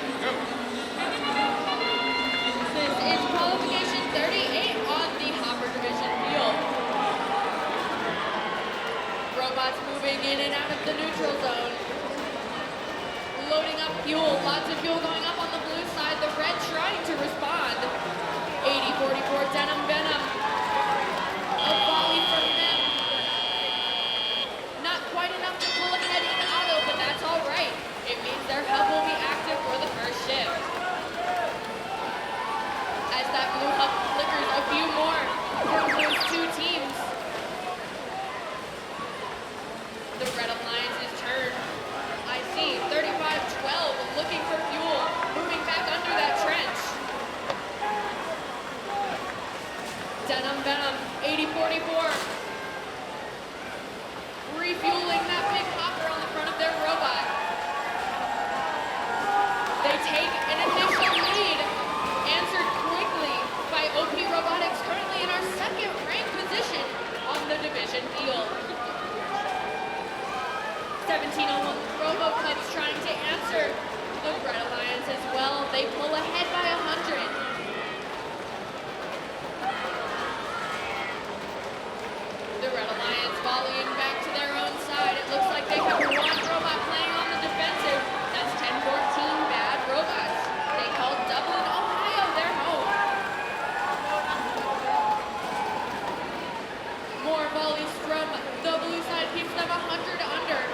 This is qualification 38 on the Hopper Division field. Robots moving in and out of the neutral zone. Loading up fuel, lots of fuel going up on the blue side. The red trying to respond. 80-44 Denham Venom. A volley from them. Not quite enough to pull ahead in auto, but that's all right. It means their hub will be active for the first shift. As that blue hub flickers a few more from those two teams. The Red Alliance's turn. I see 35-12 looking for fuel, moving back under that trench. Denham Venom, 80-44. Refueling that big hopper on the front of their robot. They take an initial lead, answered quickly by OP Robotics, currently in our second ranked position on the division field. 17-01 Robocubs trying to answer the Red Alliance as well. They pull ahead by 100. The Red Alliance volleying back to their own side. It looks like they have one robot playing on the defensive. That's 10-14 Bad Robots. They call Dublin, Ohio their home. More volleys from the blue side keeps them 100 under.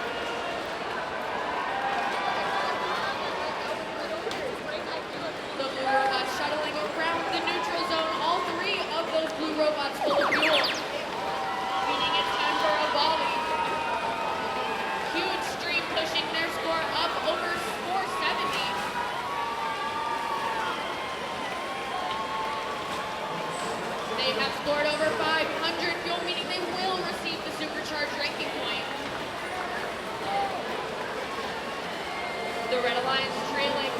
The blue robots shuttling around the neutral zone. All three of those blue robots full of fuel. Meaning it's time for a volley. Huge stream pushing their score up over 470. They have scored over 500 fuel, meaning they will receive the supercharged ranking point. The Red Alliance trailing